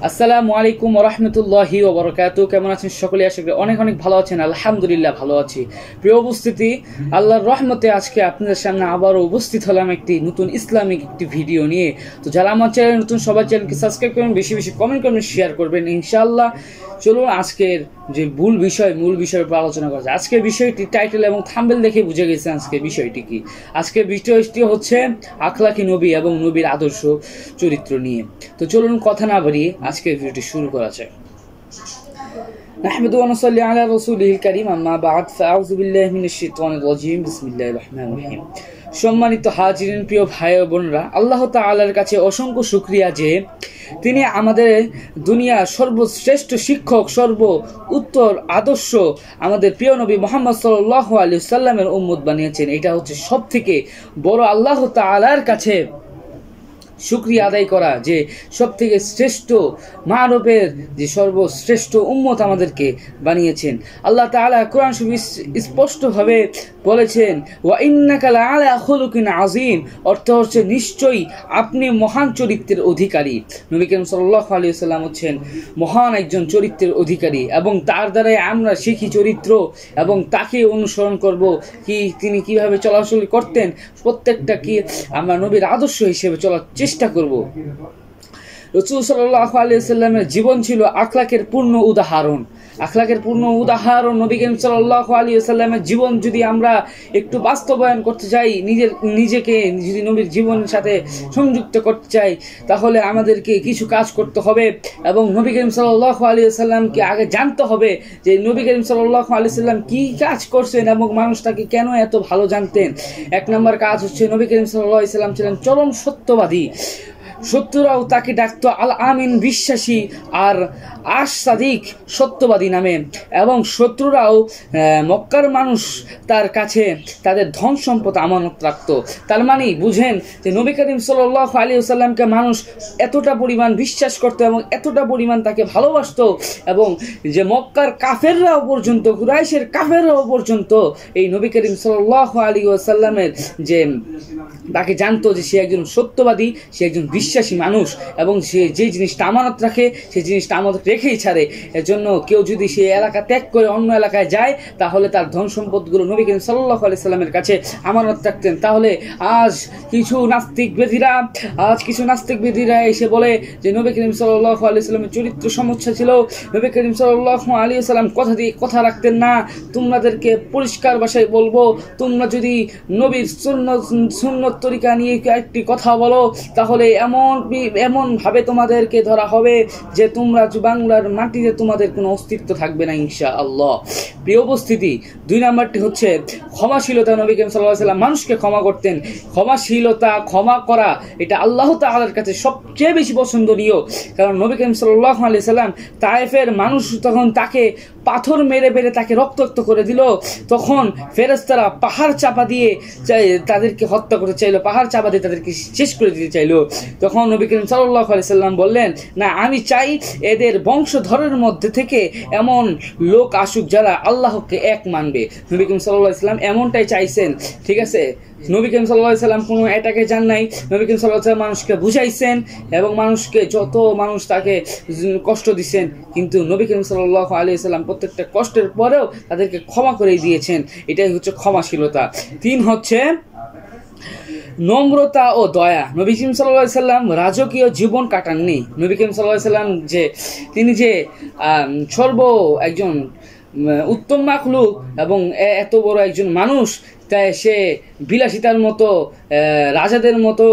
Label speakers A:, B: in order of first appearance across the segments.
A: আসসালামু আলাইকুম ওয়া রাহমাতুল্লাহি ওয়া বারাকাতুহু। কেমন আছেন সকলে? আশা করি অনেক অনেক ভালো আছেন। আলহামদুলিল্লাহ ভালো আছি। প্রিয় উপস্থিতি, আল্লাহর রহমতে আজকে আপনাদের সামনে আবারও উপস্থিত হলাম একটি নতুন ইসলামিক একটি ভিডিও নিয়ে। তো যারা আমার চ্যানেল নতুন, সবাই চ্যানেলকে সাবস্ক্রাইব করবেন, বেশি বেশি কমেন্ট করবেন, শেয়ার করবেন ইনশাআল্লাহ। চলুন আজকের যে মূল বিষয়ের উপর আলোচনা করা যায়। আজকের বিষয়টি টাইটেল এবং থাম্বনেল দেখে বুঝে গেছেন আজকের বিষয়টি কি। আজকের বিষয়টি হচ্ছে আখলাকি নবী এবং নবীর আদর্শ চরিত্র নিয়ে। তো চলুন কথা না বাড়িয়ে আজকের ভিডিওটি শুরু করা যায়। নাহমাদুহু ওয়া নুসাল্লি আলা রাসূলিহিল কারীম, আম্মা বা'দ, ফাআউযু বিল্লাহি মিনাশ শাইতানির রাজীম, বিসমিল্লাহির রহমানির রহিম। সম্মানিত হাজিরিন, প্রিয় ভাই ও বোনরা, আল্লাহ তাআলার কাছে অসংখ্য শুকরিয়া যে তিনি আমাদের দুনিয়ার সর্বশ্রেষ্ঠ শিক্ষক, সর্ব উত্তর আদর্শ আমাদের প্রিয় নবী মুহাম্মদ সাল্লাল্লাহু আলাইহি ওয়াসাল্লামের উম্মত বানিয়েছেন। এটা হচ্ছে সবথেকে বড় আল্লাহ তাআলার কাছে শুকরিয়া আদায় করা, যে সব থেকে শ্রেষ্ঠ মানবের যে সর্বশ্রেষ্ঠ উম্মত আমাদেরকে বানিয়েছেন। আল্লাহ তাআলা কোরআন শরীফে স্পষ্টভাবে বলেছেন, ওয়া ইন্নাকা লাআলা খুলুকিন আযীম, অর্থ হচ্ছে নিশ্চয়ই আপনি মহান চরিত্রের অধিকারী। নবী করিম সাল্লাল্লাহু আলাইহি ওয়াসাল্লাম হচ্ছেন মহান একজন চরিত্রের অধিকারী, এবং তার দ্বারাই আমরা শিখি চরিত্র এবং তাকে অনুসরণ করব, কি তিনি কিভাবে চলাচল করতেন, প্রত্যেকটা কি আমরা নবীর আদর্শ হিসেবে চলার চেষ্টা করব। রাসূল সাল্লাল্লাহু আলাইহি ওয়াসাল্লামের জীবন ছিল আখলাকের পূর্ণ উদাহরণ। আখলাকের পূর্ণ উদাহরণ নবী করিম সাল্লাল্লাহু আলাইহি ওয়াসাল্লামের জীবন যদি আমরা একটু বাস্তবায়ন করতে চাই, নিজেকে যদি নবীর জীবনের সাথে সংযুক্ত করতে চাই, তাহলে আমাদেরকে কিছু কাজ করতে হবে এবং নবী করিম সাল্লাল্লাহু আলাইহি ওয়াসাল্লামকে আগে জানতে হবে যে নবী করিম সাল্লাল্লাহু আলাইহি ওয়াসাল্লাম কি কাজ করছেন এবং মানুষ তাকে কেন এত ভালো জানতেন। এক নম্বর কাজ হচ্ছে নবী করিম সাল্লাল্লাহু আলাইহি ওয়াসাল্লাম ছিলেন চরম সত্যবাদী। শত্রুরাও তাকে ডাকতো আল আমিন বিশ্বাসী আর আশ সাদিক সত্যবাদী নামে, এবং শত্রুরাও মক্কার মানুষ তার কাছে তাদের ধন সম্পদ আমানত রাখতো। তার মানে বুঝেন যে নবী করিম সাল্লাল্লাহু আলাইহি ওয়াসাল্লামকে মানুষ এতটা পরিমাণ বিশ্বাস করতো এবং এতটা পরিমাণ তাকে ভালোবাসতো, এবং যে মক্কার কাফেররাও পর্যন্ত, কুরাইশের কাফেররাও পর্যন্ত এই নবী করিম সাল্লাল্লাহু আলাইহি ওয়াসাল্লামের যে তাকে জানতো যে সে একজন সত্যবাদী, সে একজন বিশ্বাসী মানুষ, এবং সে যে জিনিসটা আমানত রাখে সেই জিনিসটা আমানত রেখেই ছাড়ে। এর জন্য কেউ যদি সে এলাকা ত্যাগ করে অন্য এলাকায় যায়, তাহলে তার ধন সম্পদগুলো নবী করিম সাল্লাল্লাহু আলাইহি সাল্লামের কাছে আমানত রাখতেন। তাহলে আজ কিছু নাস্তিক বেদিরা এসে বলে যে নবী করিম সাল্লাল্লাহু আলাইহি সাল্লামের চরিত্র সমস্যা ছিল, নবী করিম সাল্লাল্লাহু আলাইহি সাল্লাম কথা দিয়ে কথা রাখতেন না। তোমাদেরকে পরিষ্কার ভাষায় বলবো, তোমরা যদি নবীর সুন্নত তরিকা নিয়ে একটি কথা বলো, তাহলে এমন ভাবে তোমাদেরকে ধরা হবে যে তোমরা বাংলার মাটিতে তোমাদের কোনো অস্তিত্ব থাকবে না ইনশাআল্লাহ। প্রিয় উপস্থিতি, 2 নাম্বারটি হচ্ছে ক্ষমাশীলতা। নবী করিম সাল্লাল্লাহু আলাইহি ওয়াসাল্লাম মানুষকে ক্ষমা করতেন। ক্ষমাশীলতা, ক্ষমা করা, এটা আল্লাহ তাআলার কাছে সবচেয়ে বেশি পছন্দনীয়। কারণ নবী করিম সাল্লাল্লাহু আলাইহি ওয়াসাল্লাম তায়েফের মানুষ তখন তাকে পাথর মেরে তাকে রক্তাক্ত করে দিল, তখন ফেরেশতারা পাহাড় চাপা দিয়ে তাদেরকে হত্যা করতে চাইলো, পাহাড় চাপা দিয়ে তাদেরকে শেষ করে দিতে চাইলো। তখন নবী করিম সাল্লাল্লাহু আলাইহি সাল্লাম বললেন, না, আমি চাই এদের বংশধরের মধ্যে থেকে এমন লোক আসুক যারা আল্লাহকে এক মানবে। নবী করিম সাল্লাল্লাহু আলাইহি সাল্লাম এমনটাই চাইছেন। ঠিক আছে, নবী করিম সাল্লাল্লাহু আলাইহি সাল্লাম কোনো এটাকে যান নাই। নবী করিম সাল্লাল্লাহু আলাইহি সাল্লাম মানুষকে বুঝাইছেন এবং মানুষকে যত মানুষ তাকে কষ্ট দিচ্ছেন, কিন্তু নবী করিম সাল্লাল্লাহু আলাইহি সাল্লাম প্রত্যেকটা কষ্টের পরেও তাদেরকে ক্ষমা করে দিয়েছেন। এটাই হচ্ছে ক্ষমাশীলতা। 3 হচ্ছে নম্রতা ও দয়া। নবী করিম সাল্লাল্লাহু আলাইহি সাল্লাম রাজকীয় জীবন কাটাননি। নবী করিম সাল্লাল্লাহু আলাইহি সাল্লাম তিনি একজন উত্তম মাখলুক এবং এত বড় একজন মানুষ, তাই সে বিলাসিতার মতো, রাজাদের মতো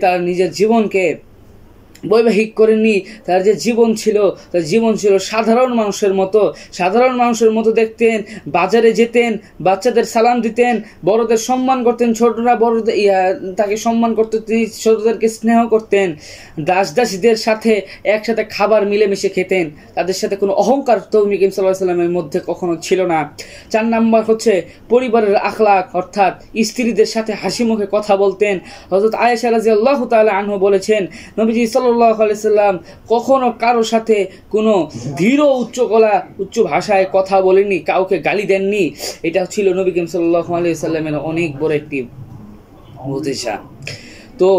A: তার নিজের জীবনকে বৈবাহিক করেননি। তার যে জীবন ছিল সাধারণ মানুষের মতো দেখতেন। বাজারে যেতেন, বাচ্চাদের সালাম দিতেন, বড়দের সম্মান করতেন, ছোটরা তাকে সম্মান করতেন, তিনি ছোটদেরকে স্নেহ করতেন। দাসীদের সাথে একসাথে খাবার মিলেমিশে খেতেন, তাদের সাথে কোনো অহংকার নবী করিম সাল্লাল্লাহু আলাইহি সাল্লামের মধ্যে কখনো ছিল না। 4 নাম্বার হচ্ছে পরিবারের আখলাক, অর্থাৎ স্ত্রীদের সাথে হাসি মুখে কথা বলতেন। হযরত আয়েশা রাদিয়াল্লাহু তাআলা আনহা বলেছেন, নবীজি সাল্লাল্লাহু আলাইহি সাল্লাম কখনো কারো সাথে কোনো ধীর উচ্চ ভাষায় কথা বলেননি, কাউকে গালি দেননি। এটা ছিল নবী করিম সাল্লাল্লাহু আলাইহি সাল্লামের অনেক বড় একটি মুজিজা। তো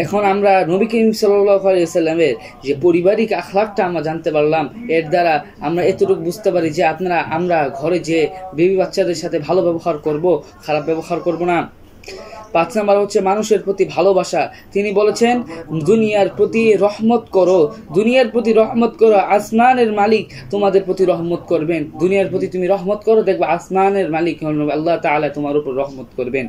A: এখন আমরা নবী করিম সাল্লাল্লাহু আলাইহি ওয়াসাল্লামের যে পারিবারিক আখলাকটা আমরা জানতে পারলাম, এর দ্বারা আমরা এতটুকু বুঝতে পারি যে আমরা ঘরে যে বেবি বাচ্চাদের সাথে ভালো ব্যবহার করব, খারাপ ব্যবহার করব না। 5 নাম্বার হচ্ছে মানুষের প্রতি ভালোবাসা। তিনি বলেছেন দুনিয়ার প্রতি রহমত করো, দুনিয়ার প্রতি রহমত করো, আসমানের মালিক তোমাদের প্রতি রহমত করবেন। দুনিয়ার প্রতি তুমি রহমত করো, দেখবে আসমানের মালিক আল্লাহ তাআলা তোমার উপর রহমত করবেন।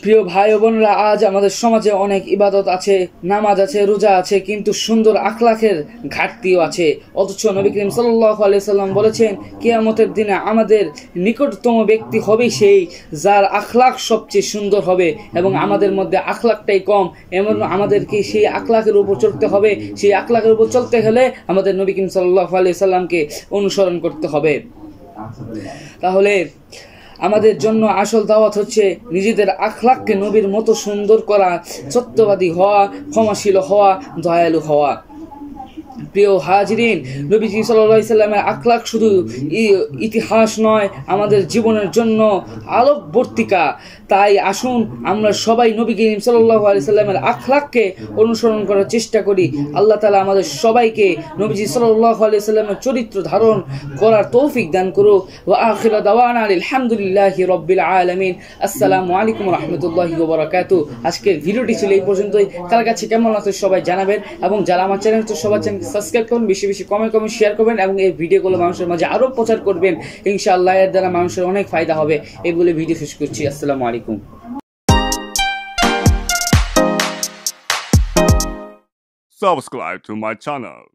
A: প্রিয় ভাই ও বোনরা, আজ আমাদের সমাজে অনেক ইবাদত আছে, নামাজ আছে, রোজা আছে, কিন্তু সুন্দর আখলাকের ঘাটতিও আছে। অথচ নবী করিম সাল্লাল্লাহু আলাইহি সাল্লাম বলেছেন কিয়ামতের দিনে আমাদের নিকটতম ব্যক্তি হবে সেই যার আখলাক সবচেয়ে সুন্দর হবে, এবং আমাদের মধ্যে আখলাকটাই কম। এমন আমাদেরকে সেই আখলাকের উপর চলতে হবে। সেই আখলাকের উপর চলতে হলে আমাদের নবী করিম সাল্লাল্লাহু আলাইহি সাল্লামকে অনুসরণ করতে হবে। তাহলে আমাদের জন্য আসল দাওয়াত হচ্ছে নিজেদের আখলাককে নবীর মতো সুন্দর করা, সত্যবাদী হওয়া, ক্ষমাশীল হওয়া, দয়ালু হওয়া। প্রিয় হাজিরিন, নবীজি সাল্লাল্লাহু আলাইহি সাল্লামের আখলাক শুধু ইতিহাস নয়, আমাদের জীবনের জন্য আলোকবর্তিকা। তাই আসুন আমরা সবাই নবী করিম সাল্লাল্লাহু আলাইহি সাল্লামের আখলাককে অনুসরণ করার চেষ্টা করি। আল্লাহ তাআলা আমাদের সবাইকে নবীজি সাল্লাল্লাহু আলাইহি সাল্লামের চরিত্র ধারণ করার তৌফিক দান করুক। ওয়া আখিরু দাওয়ানা আলহামদুলিল্লাহি রাব্বিল আলামিন। আসসালামু আলাইকুম ওয়া রাহমাতুল্লাহি ওয়া বারাকাতুহু। আজকের ভিডিওটি ছিল এই পর্যন্তই। কার কাছে কেমন লাগছে সবাই জানাবেন, এবং যারা আমার চ্যানেল তো সবার চ্যানেল সাবস্ক্রাইব করুন, বেশি বেশি কমেন্ট শেয়ার করবেন, এবং এই ভিডিওগুলো মানুষের মাঝে আরো প্রচার করবেন। ইনশাআল্লাহ এর দ্বারা মানুষের অনেক ফায়দা হবে। এই বলে ভিডিও শেষ করছি। আসসালামু আলাইকুম।
B: Subscribe to my channel.